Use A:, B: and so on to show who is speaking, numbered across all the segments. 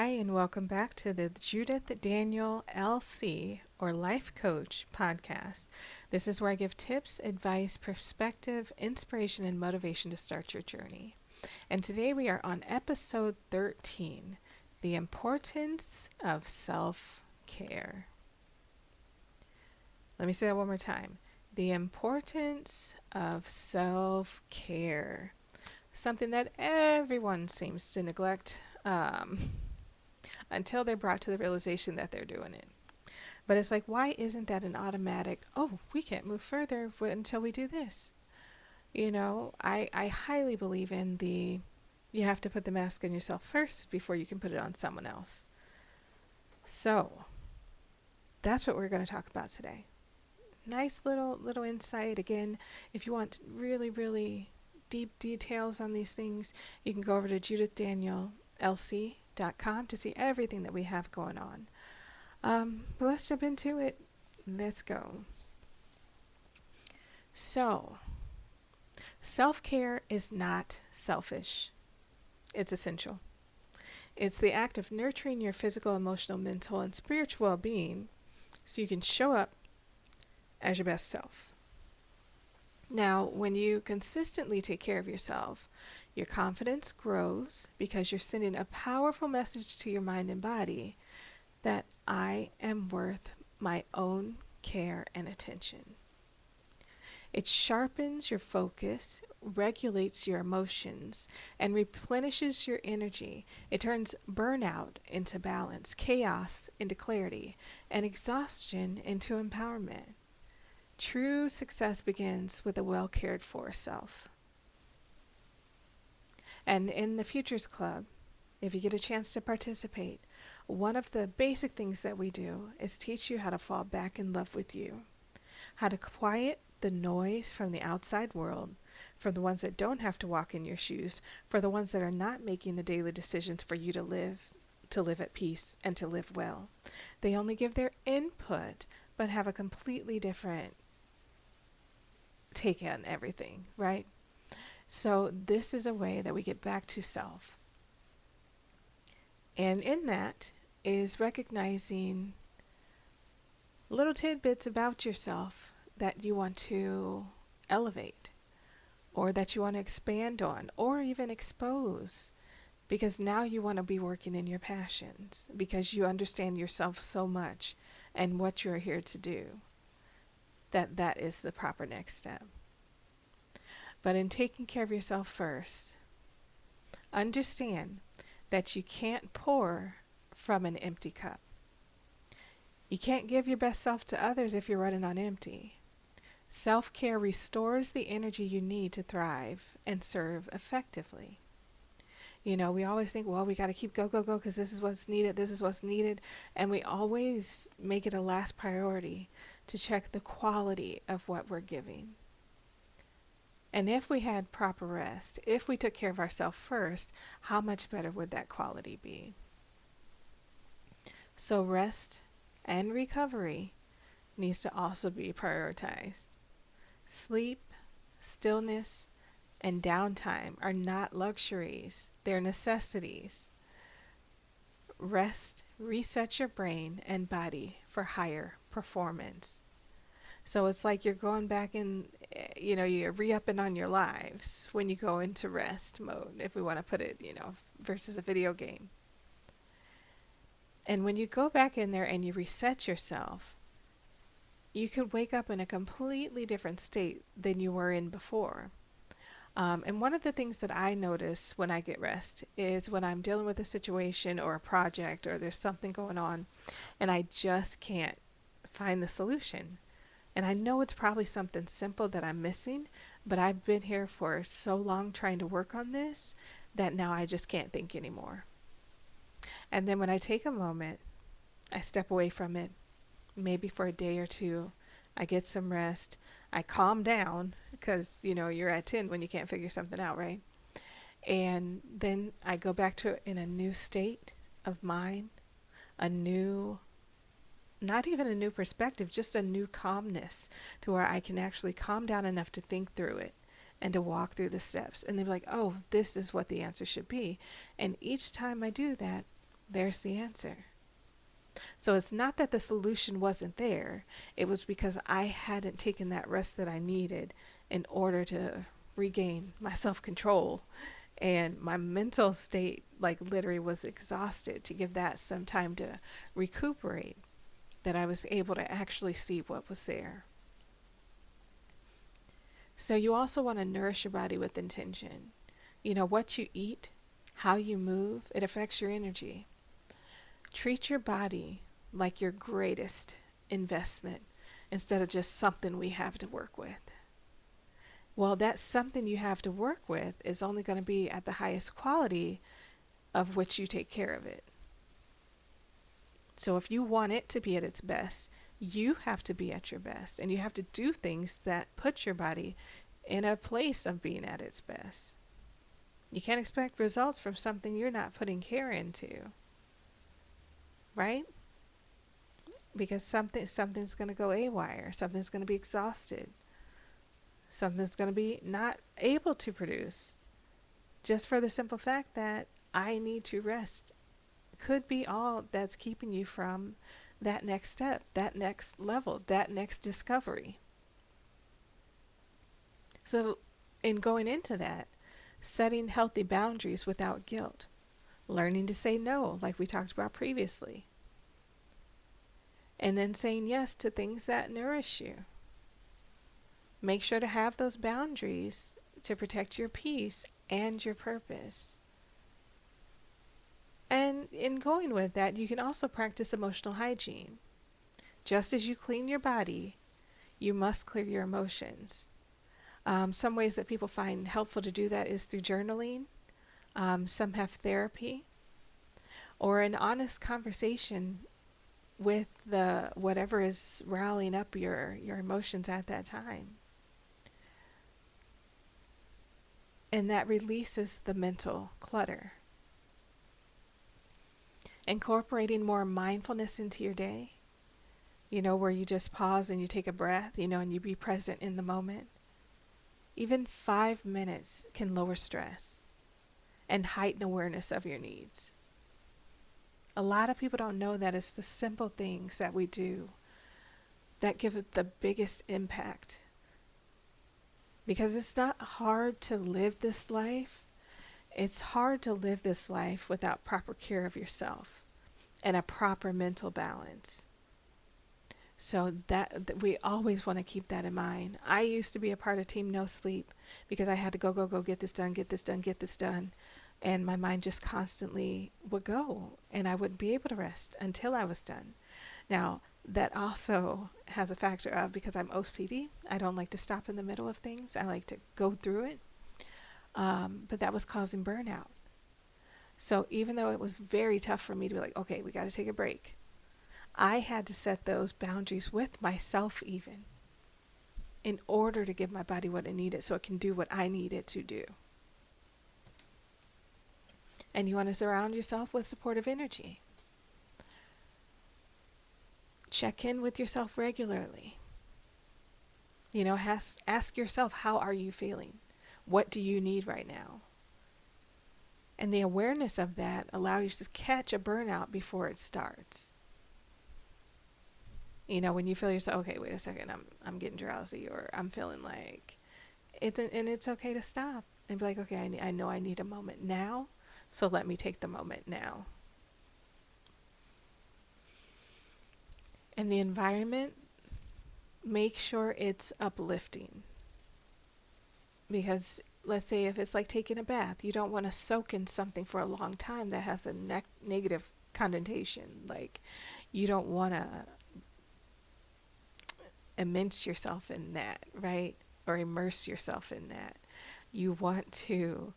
A: Hi, and welcome back to the Judith Daniel LC or Life Coach podcast. This is where I give tips, advice, perspective, inspiration, and motivation to start your journey. And today we are on episode 13, the importance of self-care. Let me say that one more time. The importance of self-care. Something that everyone seems to neglect. Until they're brought to the realization that they're doing it. But it's like, why isn't that an automatic, oh, we can't move further until we do this? I highly believe in you have to put the mask on yourself first before you can put it on someone else. So that's what we're going to talk about today. Nice little insight. Again, if you want really, really deep details on these things, you can go over to judithdaniellc.com to see everything that we have going on. But let's jump into it. Let's go. So, self-care is not selfish. It's essential. It's the act of nurturing your physical, emotional, mental, and spiritual well-being so you can show up as your best self. Now, when you consistently take care of yourself, your confidence grows because you're sending a powerful message to your mind and body that I am worth my own care and attention. It sharpens your focus, regulates your emotions, and replenishes your energy. It turns burnout into balance, chaos into clarity, and exhaustion into empowerment. True success begins with a well cared for self. And in the Futures Club, if you get a chance to participate, one of the basic things that we do is teach you how to fall back in love with you, how to quiet the noise from the outside world, from the ones that don't have to walk in your shoes, for the ones that are not making the daily decisions for you to live at peace, and to live well. They only give their input, but have a completely different take on everything, right? So this is a way that we get back to self. And in that is recognizing little tidbits about yourself that you want to elevate, or that you want to expand on, or even expose, because now you want to be working in your passions, because you understand yourself so much and what you're here to do, that is the proper next step. But in taking care of yourself first, understand that you can't pour from an empty cup. You can't give your best self to others if you're running on empty. Self-care restores the energy you need to thrive and serve effectively. We always think, well, we got to keep go, because this is what's needed. And we always make it a last priority to check the quality of what we're giving. And if we had proper rest, if we took care of ourselves first, how much better would that quality be? So rest and recovery needs to also be prioritized. Sleep, stillness, and downtime are not luxuries, they're necessities. Rest resets your brain and body for higher performance. So it's like you're going back in, you're re-upping on your lives when you go into rest mode, if we want to put it, versus a video game. And when you go back in there and you reset yourself, you could wake up in a completely different state than you were in before. And one of the things that I notice when I get rest is when I'm dealing with a situation or a project, or there's something going on and I just can't find the solution. And I know it's probably something simple that I'm missing, but I've been here for so long trying to work on this that now I just can't think anymore. And then when I take a moment, I step away from it, maybe for a day or two. I get some rest. I calm down, because, you're at 10 when you can't figure something out, right? And then I go back to it in a new state of mind, not even a new perspective, just a new calmness, to where I can actually calm down enough to think through it and to walk through the steps. And they're like, oh, this is what the answer should be. And each time I do that, there's the answer. So it's not that the solution wasn't there. It was because I hadn't taken that rest that I needed in order to regain my self-control. And my mental state, like, literally was exhausted to give that some time to recuperate, that I was able to actually see what was there. So you also want to nourish your body with intention. What you eat, how you move, it affects your energy. Treat your body like your greatest investment instead of just something we have to work with. Well, that something you have to work with is only going to be at the highest quality of which you take care of it. So if you want it to be at its best, you have to be at your best, and you have to do things that put your body in a place of being at its best. You can't expect results from something you're not putting care into, right? Because something's going to go haywire, something's going to be exhausted, something's going to be not able to produce, just for the simple fact that I need to rest. Could be all that's keeping you from that next step, that next level, that next discovery. So in going into that, setting healthy boundaries without guilt, learning to say no, like we talked about previously, and then saying yes to things that nourish you. Make sure to have those boundaries to protect your peace and your purpose. And in going with that, you can also practice emotional hygiene. Just as you clean your body, you must clear your emotions. Some ways that people find helpful to do that is through journaling. Some have therapy, or an honest conversation with the whatever is rallying up your emotions at that time. And that releases the mental clutter. Incorporating more mindfulness into your day, where you just pause and you take a breath, and you be present in the moment. Even 5 minutes can lower stress and heighten awareness of your needs. A lot of people don't know that it's the simple things that we do that give it the biggest impact. Because it's not hard to live this life. It's hard to live this life without proper care of yourself and a proper mental balance. So that we always want to keep that in mind. I used to be a part of Team No Sleep because I had to go, get this done. And my mind just constantly would go, and I wouldn't be able to rest until I was done. Now, that also has a factor of, because I'm OCD, I don't like to stop in the middle of things. I like to go through it. But that was causing burnout. So even though it was very tough for me to be like, okay, we got to take a break, I had to set those boundaries with myself even in order to give my body what it needed so it can do what I need it to do. And you want to surround yourself with supportive energy. Check in with yourself regularly. Ask yourself, how are you feeling? What do you need right now? And the awareness of that allows you to catch a burnout before it starts. When you feel yourself, okay, wait a second, I'm getting drowsy, or I'm feeling like it's okay to stop and be like, okay, I know I need a moment now, so let me take the moment now. And the environment, make sure it's uplifting. Because let's say if it's like taking a bath, you don't want to soak in something for a long time that has a negative connotation. Like, you don't want to immerse yourself in that, right? Or immerse yourself in that. You want to,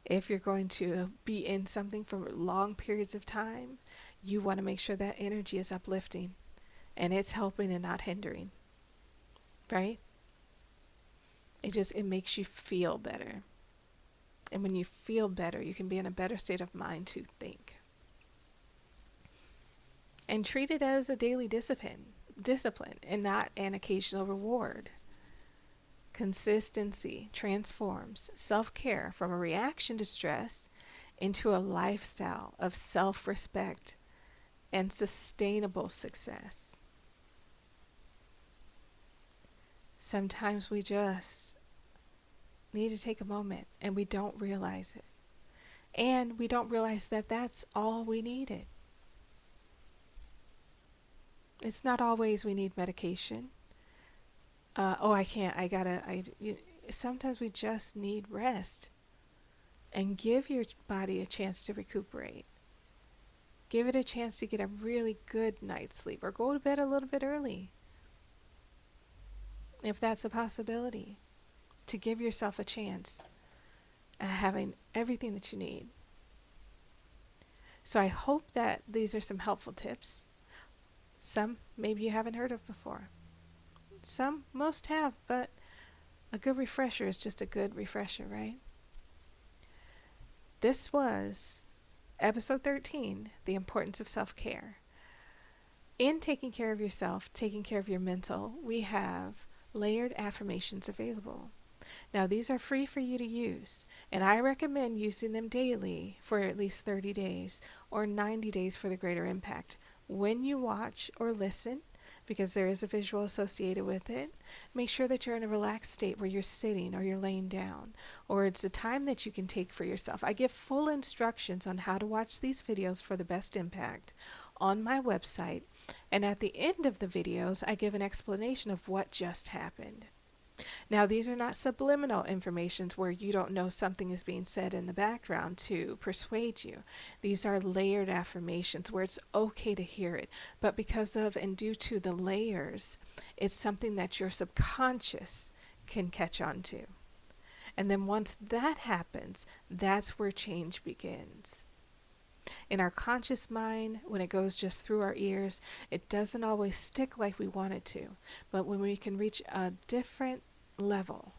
A: if you're going to be in something for long periods of time, you want to make sure that energy is uplifting and it's helping and not hindering, right? It makes you feel better. And when you feel better, you can be in a better state of mind to think. And treat it as a daily discipline and not an occasional reward. Consistency transforms self-care from a reaction to stress into a lifestyle of self-respect and sustainable success. Sometimes we just need to take a moment and we don't realize it. And we don't realize that that's all we needed. It's not always we need medication. I can't, sometimes we just need rest. And give your body a chance to recuperate. Give it a chance to get a really good night's sleep, or go to bed a little bit early, if that's a possibility, to give yourself a chance at having everything that you need. So I hope that these are some helpful tips. Some maybe you haven't heard of before. Most have, but a good refresher is just a good refresher, right? This was episode 13, The Importance of Self-Care. In taking care of yourself, taking care of your mental, we have layered affirmations available. Now, these are free for you to use, and I recommend using them daily for at least 30 days or 90 days for the greater impact. When you watch or listen, because there is a visual associated with it, make sure that you're in a relaxed state where you're sitting or you're laying down, or it's a time that you can take for yourself. I give full instructions on how to watch these videos for the best impact on my website, and at the end of the videos, I give an explanation of what just happened. Now, these are not subliminal informations where you don't know something is being said in the background to persuade you. These are layered affirmations where it's okay to hear it, but because of and due to the layers, it's something that your subconscious can catch on to. And then once that happens, that's where change begins. In our conscious mind, when it goes just through our ears, it doesn't always stick like we want it to. But when we can reach a different level,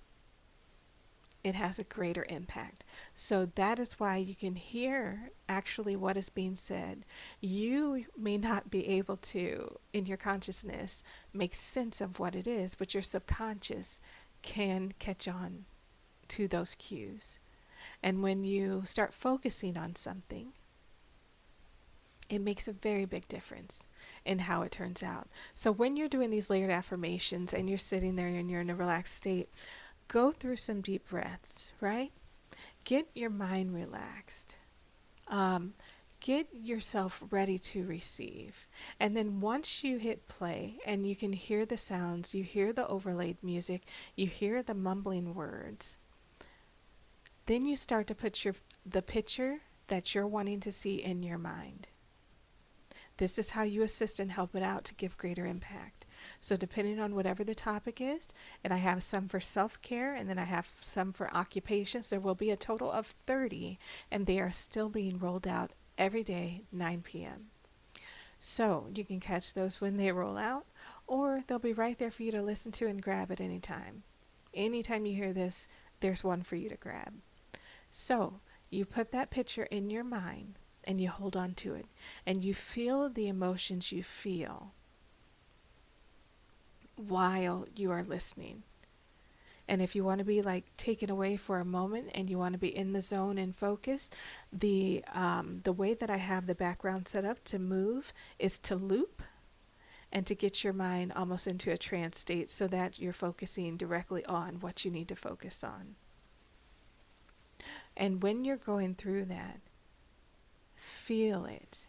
A: it has a greater impact. So that is why you can hear actually what is being said. You may not be able to, in your consciousness, make sense of what it is, but your subconscious can catch on to those cues. And when you start focusing on something, it makes a very big difference in how it turns out. So when you're doing these layered affirmations and you're sitting there and you're in a relaxed state, go through some deep breaths, right? Get your mind relaxed. Get yourself ready to receive. And then once you hit play and you can hear the sounds, you hear the overlaid music, you hear the mumbling words, then you start to put the picture that you're wanting to see in your mind. This is how you assist and help it out to give greater impact. So depending on whatever the topic is, and I have some for self-care, and then I have some for occupations, there will be a total of 30, and they are still being rolled out every day, 9 p.m. So you can catch those when they roll out, or they'll be right there for you to listen to and grab at any time. Anytime you hear this, there's one for you to grab. So you put that picture in your mind, and you hold on to it, and you feel the emotions you feel while you are listening. And if you want to be taken away for a moment and you want to be in the zone and focus, the way that I have the background set up to move is to loop and to get your mind almost into a trance state so that you're focusing directly on what you need to focus on. And when you're going through that, feel it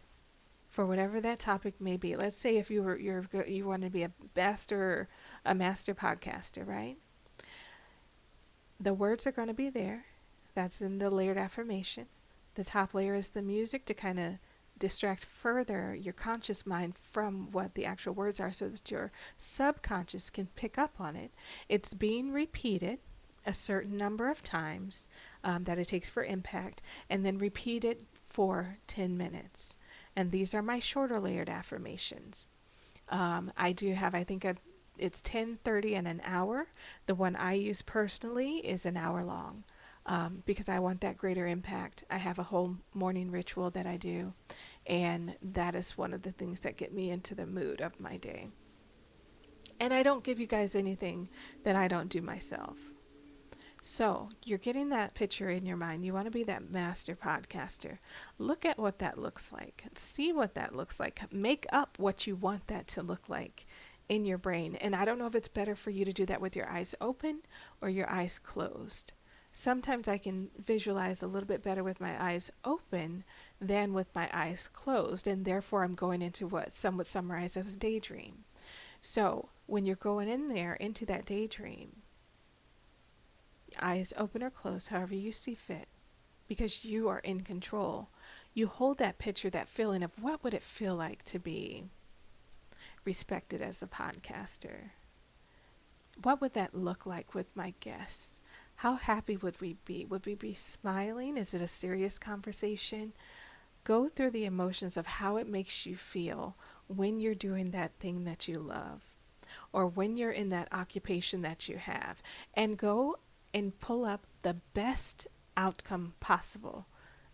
A: for whatever that topic may be. Let's say if you want to be a master podcaster, right? The words are going to be there. That's in the layered affirmation. The top layer is the music to kind of distract further your conscious mind from what the actual words are so that your subconscious can pick up on it. It's being repeated a certain number of times that it takes for impact, and then repeat it for 10 minutes. And these are my shorter layered affirmations. I do have, it's 10, 30, and an hour. The one I use personally is an hour long because I want that greater impact. I have a whole morning ritual that I do, and that is one of the things that get me into the mood of my day. And I don't give you guys anything that I don't do myself. So you're getting that picture in your mind. You want to be that master podcaster. Look at what that looks like. See what that looks like. Make up what you want that to look like in your brain. And I don't know if it's better for you to do that with your eyes open or your eyes closed. Sometimes I can visualize a little bit better with my eyes open than with my eyes closed, and therefore I'm going into what some would summarize as a daydream. So when you're going in there into that daydream, eyes open or closed, however you see fit, because you are in control. You hold that picture, that feeling of what would it feel like to be respected as a podcaster? What would that look like with my guests? How happy would we be? Would we be smiling? Is it a serious conversation? Go through the emotions of how it makes you feel when you're doing that thing that you love, or when you're in that occupation that you have, and go and pull up the best outcome possible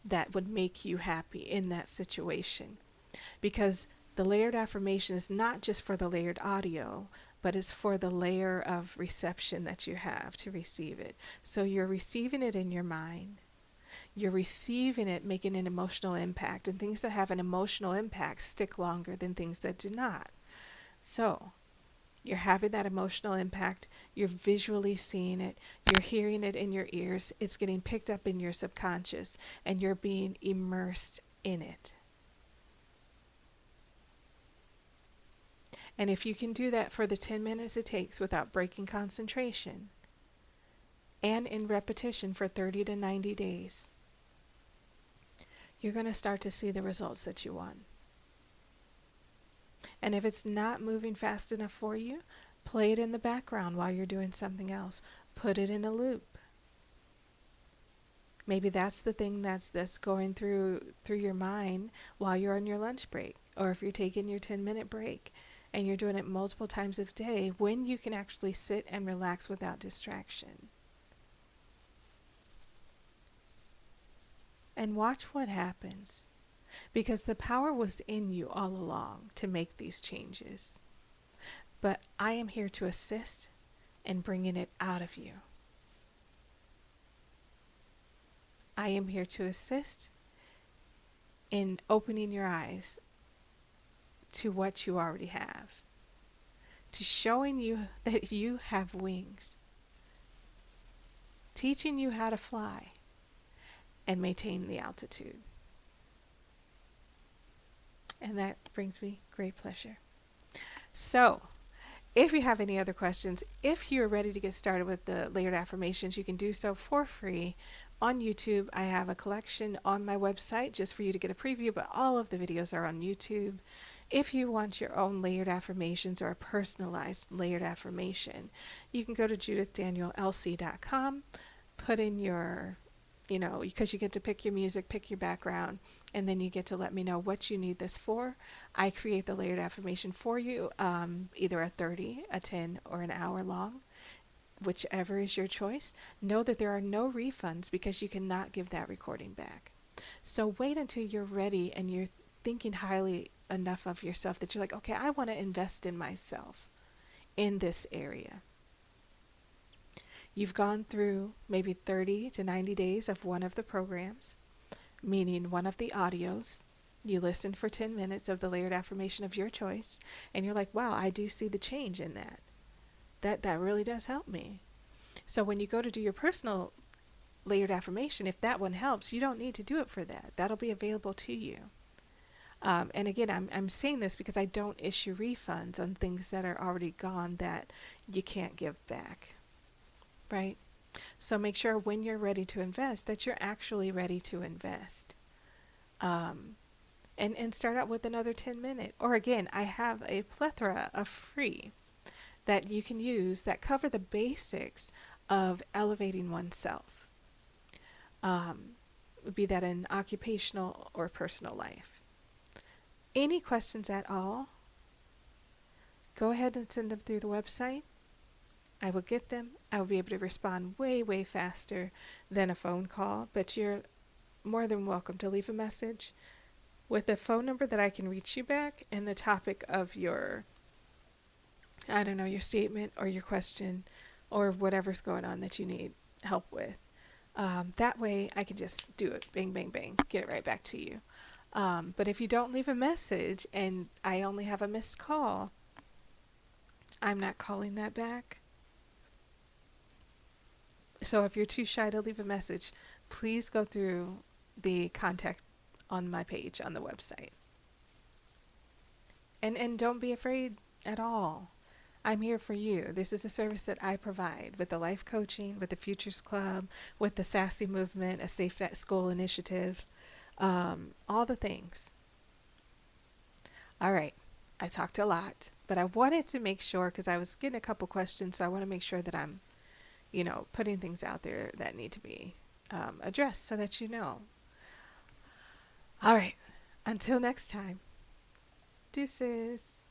A: that would make you happy in that situation. Because the layered affirmation is not just for the layered audio, but it's for the layer of reception that you have to receive it. So you're receiving it in your mind. You're receiving it, making an emotional impact. And things that have an emotional impact stick longer than things that do not. So you're having that emotional impact. You're visually seeing it. You're hearing it in your ears. It's getting picked up in your subconscious, and you're being immersed in it. And if you can do that for the 10 minutes it takes without breaking concentration, and in repetition for 30 to 90 days, you're going to start to see the results that you want. And if it's not moving fast enough for you, play it in the background while you're doing something else. Put it in a loop. Maybe that's the thing that's going through your mind while you're on your lunch break, or if you're taking your 10-minute break and you're doing it multiple times a day, when you can actually sit and relax without distraction. And watch what happens. Because the power was in you all along to make these changes. But I am here to assist in bringing it out of you. I am here to assist in opening your eyes to what you already have, to showing you that you have wings, teaching you how to fly and maintain the altitude. And that brings me great pleasure. So, if you have any other questions, if you're ready to get started with the layered affirmations, you can do so for free on YouTube. I have a collection on my website just for you to get a preview, but all of the videos are on YouTube. If you want your own layered affirmations or a personalized layered affirmation, you can go to judithdaniellc.com, put in your, because you get to pick your music, pick your background, and then you get to let me know what you need this for. I create the layered affirmation for you, either a 30, a 10, or an hour long, whichever is your choice. Know that there are no refunds because you cannot give that recording back. So wait until you're ready and you're thinking highly enough of yourself that you're like, okay, I want to invest in myself in this area. You've gone through maybe 30 to 90 days of one of the programs, meaning one of the audios. You listen for 10 minutes of the layered affirmation of your choice, and you're like, wow, I do see the change in that. That really does help me. So when you go to do your personal layered affirmation, if that one helps, you don't need to do it for that. That'll be available to you. And again, I'm saying this because I don't issue refunds on things that are already gone that you can't give back, right? So make sure when you're ready to invest that you're actually ready to invest. And start out with another 10-minute. Or again, I have a plethora of free that you can use that cover the basics of elevating oneself, be that in occupational or personal life. Any questions at all, go ahead and send them through the website. I will get them. I will be able to respond way, way faster than a phone call, but you're more than welcome to leave a message with a phone number that I can reach you back and the topic of your statement or your question or whatever's going on that you need help with. That way I can just do it, bang, bang, bang, get it right back to you. But if you don't leave a message and I only have a missed call, I'm not calling that back. So if you're too shy to leave a message, please go through the contact on my page on the website. And don't be afraid at all. I'm here for you. This is a service that I provide with the life coaching, with the Futures Club, with the Sassy Movement, a Safe at School initiative, all the things. All right. I talked a lot, but I wanted to make sure, because I was getting a couple questions, so I want to make sure that I'm, putting things out there that need to be addressed so that you know. All right. Until next time. Deuces.